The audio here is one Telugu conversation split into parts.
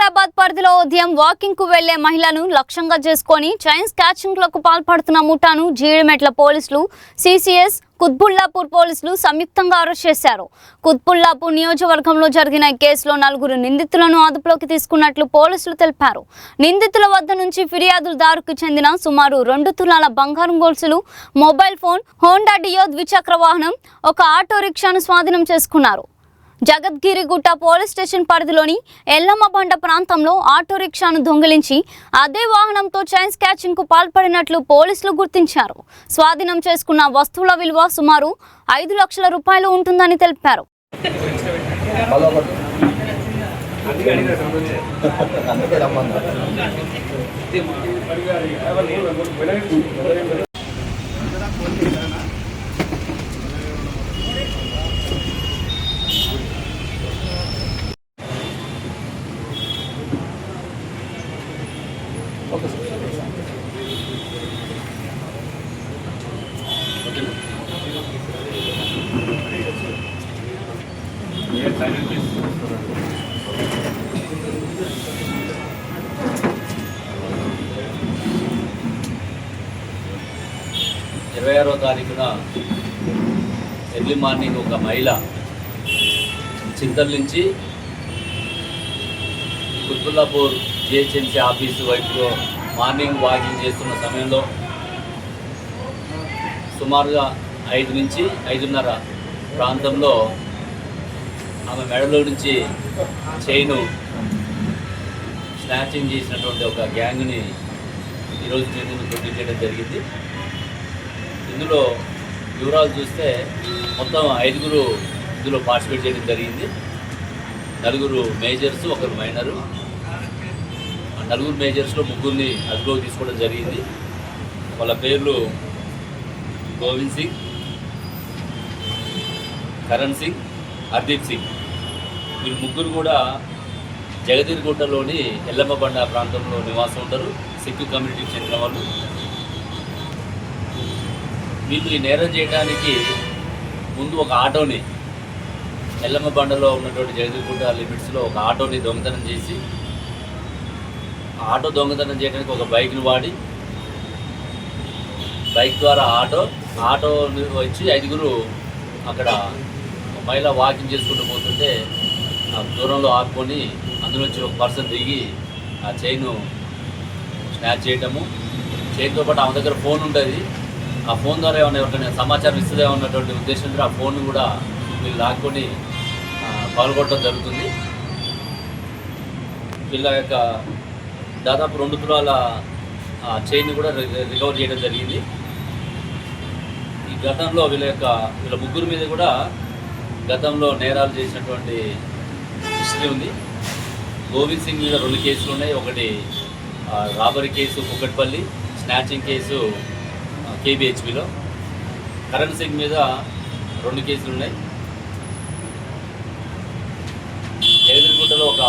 హైదరాబాద్ పరిధిలో ఉదయం వాకింగ్ కు వెళ్లే మహిళను లక్ష్యంగా చేసుకొని చైన్ స్నాచింగ్లకు పాల్పడుతున్న ముఠాను జీడిమెట్ల పోలీసులు సిసిఎస్ కుత్బుల్లాపూర్ పోలీసులు సంయుక్తంగా అరెస్ట్ చేశారు. కుత్బుల్లాపూర్ నియోజకవర్గంలో జరిగిన ఈ కేసులో 4 నిందితులను అదుపులోకి తీసుకున్నట్లు పోలీసులు తెలిపారు. నిందితుల వద్ద నుంచి ఫిర్యాదుదారుకు చెందిన సుమారు 2 తులాల బంగారం గొలుసులు, మొబైల్ ఫోన్, హోండా డియో ద్విచక్ర వాహనం, ఒక ఆటో రిక్షాను స్వాధీనం చేసుకున్నారు. జగద్గిరిగుట్ట పోలీస్ స్టేషన్ పరిధిలోని ఎల్లమ్మబండ ప్రాంతంలో ఆటో రిక్షాను దొంగిలించి అదే వాహనంతో చైన్ స్నాచింగ్ కు పాల్పడినట్లు పోలీసులు గుర్తించారు. స్వాధీనం చేసుకున్న వస్తువుల విలువ సుమారు 5 లక్షల రూపాయలు ఉంటుందని తెలిపారు. Okay sir. 26వ తారీఖున ఎర్లీ మార్నింగ్ ఒక మహిళ చింతల నుంచి కుత్బుల్లాపూర్ జిహెచ్ఎంసీ ఆఫీసు వైపులో మార్నింగ్ వాకింగ్ చేస్తున్న సమయంలో సుమారుగా 5 నుంచి 5:30 ప్రాంతంలో ఆమె మెడలో నుంచి చైను స్నాచింగ్ చేసినటువంటి ఒక గ్యాంగ్ని ఈరోజు ప్రొడ్యూస్ చేయడం జరిగింది. ఇందులో వివరాలు చూస్తే మొత్తం 5 ఇందులో పార్టిసిపేట్ చేయడం జరిగింది. 4 మేజర్స్, 1 మైనరు. 4 మేజర్స్లో 3 అదుపులోకి తీసుకోవడం జరిగింది. వాళ్ళ పేర్లు గోవింద్ సింగ్, కరణ్ సింగ్, హర్దీప్ సింగ్. వీళ్ళు 3 కూడా జగదీర్గుట్టలోని ఎల్లమ్మబండ ప్రాంతంలో నివాసం ఉంటారు. సిక్కు కమ్యూనిటీకి చెందిన వాళ్ళు. వీళ్ళు ఈ నేరం చేయడానికి ముందు ఒక ఆటోని ఎల్లమ్మబండలో ఉన్నటువంటి జగదీర్గుట్ట లిమిట్స్లో ఒక ఆటోని దొంగతనం చేసి, ఆటో దొంగతనం చేయడానికి ఒక బైక్ని వాడి, బైక్ ద్వారా ఆటో వచ్చి 5 అక్కడ మహిళ వాకింగ్ చేసుకుంటూ పోతుంటే దూరంలో ఆపుకొని అందులోంచి ఒక పర్సన్ దిగి ఆ చైను స్నాచ్ చేయటము. చైన్తో పాటు ఆమె దగ్గర ఫోన్ ఉంటుంది. ఆ ఫోన్ ద్వారా ఏమైనా ఎవరికైనా సమాచారం ఇస్తుందేమో ఉన్నటువంటి ఉద్దేశంతో ఆ ఫోన్ కూడా వీళ్ళు లాక్కొని పాల్గొనడం జరుగుతుంది. వీళ్ళ యొక్క దాదాపు 2 తులాల చైన్ కూడా రికవర్ చేయడం జరిగింది. ఈ గతంలో వీళ్ళ 3 మీద కూడా గతంలో నేరాలు చేసినటువంటి హిస్టరీ ఉంది. గోవింద్ సింగ్ మీద 2 కేసులు ఉన్నాయి. ఒకటి robbery case Kukatpally, snatching case కేబిహెచ్పిలో. కరణ్ సింగ్ మీద 2 కేసులు ఉన్నాయి. జగదీర్గుట్టలో ఒక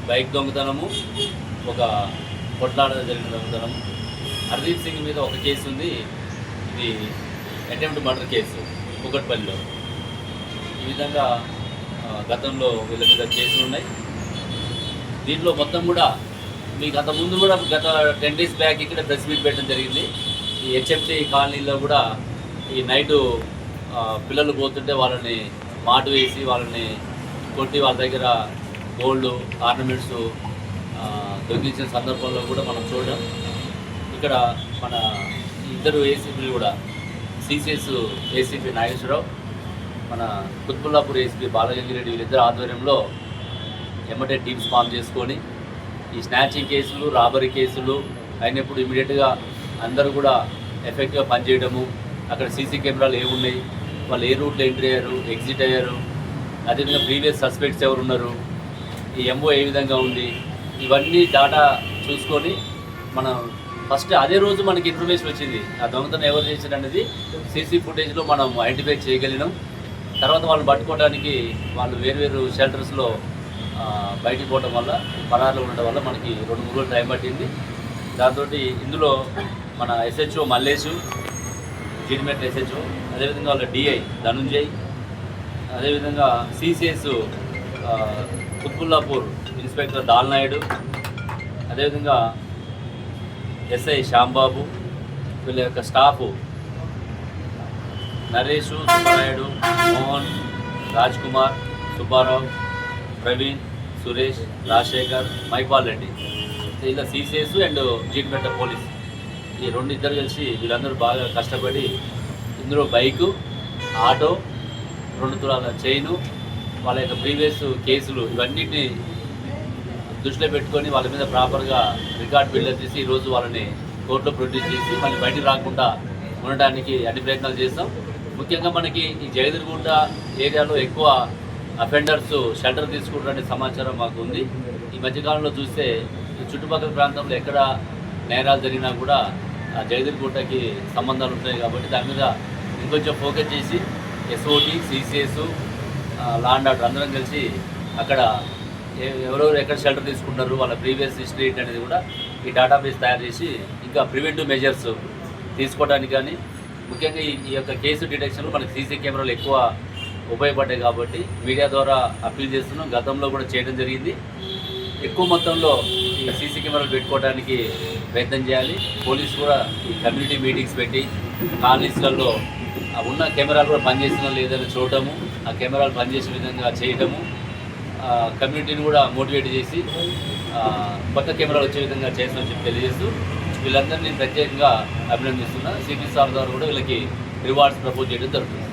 బైక్ దొంగతనము, ఒక కొట్లాట జరిగిన దొంగతనము. హర్దీప్ సింగ్ మీద 1 కేసు ఉంది. ఇది అటెంప్ట్ మర్డర్ కేసు కుక్కట్పల్లిలో. ఈ విధంగా గతంలో వీళ్ళ మీద కేసులు ఉన్నాయి. దీంట్లో మొత్తం కూడా మీకు అంతకుముందు కూడా గత 10 days బ్యాక్ ఇక్కడ ప్రెస్ మీట్ పెట్టడం జరిగింది. ఈ హెచ్ఎంటీ కాలనీలో కూడా ఈ నైటు పిల్లలు పోతుంటే వాళ్ళని మాటు వేసి వాళ్ళని కొట్టి వాళ్ళ దగ్గర గోల్డ్ ఆర్నమెంట్స్ దొంగిలించిన సందర్భంలో కూడా మనం చూడడం. ఇక్కడ మన 2 ఏసీపీలు కూడా సిసిఎస్ ఏసీపీ నాగేశ్వరరావు, మన కుత్బుల్లాపూర్ ఏసీపీ బాలగంగిరెడ్డి వీళ్ళిద్దరు ఆధ్వర్యంలో ఎమ్మటే టీమ్స్ ఫామ్ చేసుకొని ఈ స్నాచింగ్ కేసులు, రాబరీ కేసులు అయినప్పుడు ఇమీడియట్గా అందరూ కూడా ఎఫెక్ట్గా పనిచేయడము. అక్కడ సీసీ కెమెరాలు ఏమున్నాయి, వాళ్ళు ఏ రూట్లో ఎంట్రీ అయ్యారు, ఎగ్జిట్ అయ్యారు, అదేవిధంగా ప్రీవియస్ సస్పెక్ట్స్ ఎవరు ఉన్నారు, ఈ ఎంఓ ఏ విధంగా ఉంది, ఇవన్నీ డాటా చూసుకొని మనం ఫస్ట్ అదే రోజు మనకి ఇన్ఫర్మేషన్ వచ్చింది ఆ దొంగతనం ఎవరు చేశారు అనేది సీసీ ఫుటేజ్లో మనం ఐడెంటిఫై చేయగలిగినాం. తర్వాత వాళ్ళని పట్టుకోవడానికి వాళ్ళు వేరు షెల్టర్స్లో బయటికి పోవడం వల్ల, పరారులో ఉండడం వల్ల మనకి 2-3 రోజులు టైం పట్టింది. దాంతో ఇందులో మన ఎస్హెచ్ఓ మల్లేషు, జీడిమెట్ల ఎస్హెచ్ఓ, అదేవిధంగా వాళ్ళ డిఐ ధనుంజయ్, అదేవిధంగా CCS Quthbullapur inspector inspector Dal Naidu, అదేవిధంగా ఎస్ఐ శ్యాంబాబు, వీళ్ళ యొక్క స్టాఫ్ నరేషు, సుబ్బరాయుడు, మోహన్, రాజ్ కుమార్, సుబ్బారావు, ప్రవీణ్, సురేష్, రాజశేఖర్, మైపాల్ రెడ్డి, ఇలా సిసిఎస్ అండ్ జీడిమెట్ల పోలీస్ ఈ ఇద్దరు కలిసి వీళ్ళందరూ బాగా కష్టపడి ఇందులో బైకు, ఆటో, 2 తులాల చైను, వాళ్ళ యొక్క ప్రీవియస్ కేసులు ఇవన్నిటిని దృష్టిలో పెట్టుకొని వాళ్ళ మీద ప్రాపర్గా రికార్డ్ బిల్డప్ చేసి ఈరోజు వాళ్ళని కోర్టులో ప్రొడ్యూస్ చేసి మళ్ళీ బయటికి రాకుండా ఉండడానికి అన్ని ప్రయత్నాలు చేస్తాం. ముఖ్యంగా మనకి ఈ జగదీర్గుంట ఏరియాలో ఎక్కువ అఫెండర్స్ షెల్టర్ తీసుకుంటారనే సమాచారం మాకు ఉంది. ఈ మధ్యకాలంలో చూస్తే ఈ చుట్టుపక్కల ప్రాంతంలో ఎక్కడ నేరాలు జరిగినా కూడా ఆ జగదీర్గుంటకి సంబంధాలు ఉంటాయి కాబట్టి దాని మీద ఇంకొంచెం ఫోకస్ చేసి SOT, CCS, law and order అందరం కలిసి అక్కడ ఎవరెవరు ఎక్కడ షెల్టర్ తీసుకుంటారు, వాళ్ళ ప్రీవియస్ హిస్టరీ అనేది కూడా ఈ డేటాబేస్ తయారు చేసి ఇంకా ప్రివెంటివ్ మెజర్స్ తీసుకోవడానికి కానీ ముఖ్యంగా ఈ యొక్క కేసు డిటెక్షన్లో మనకి సీసీ కెమెరాలు ఎక్కువ ఉపయోగపడ్డాయి కాబట్టి మీడియా ద్వారా అప్పీల్ చేస్తున్నాం. గతంలో కూడా చేయడం జరిగింది. ఎక్కువ మొత్తంలో ఈ సీసీ కెమెరాలు పెట్టుకోవడానికి ప్రయత్నం చేయాలి. పోలీసు కూడా ఈ కమ్యూనిటీ మీటింగ్స్ పెట్టి కాలనీస్లలో ఉన్న కెమెరాలు కూడా పనిచేస్తున్నా లేదని చూడటము, ఆ కెమెరాలు పనిచేసే విధంగా చేయటము, కమ్యూనిటీని కూడా మోటివేట్ చేసి కొత్త కెమెరాలు వచ్చే విధంగా చేస్తామని చెప్పి తెలియజేస్తూ వీళ్ళందరినీ ప్రత్యేకంగా అభినందిస్తున్నా. సిపి సార్ ద్వారా కూడా వీళ్ళకి రివార్డ్స్ ప్రపోజ్ చేయడం జరుగుతుంది.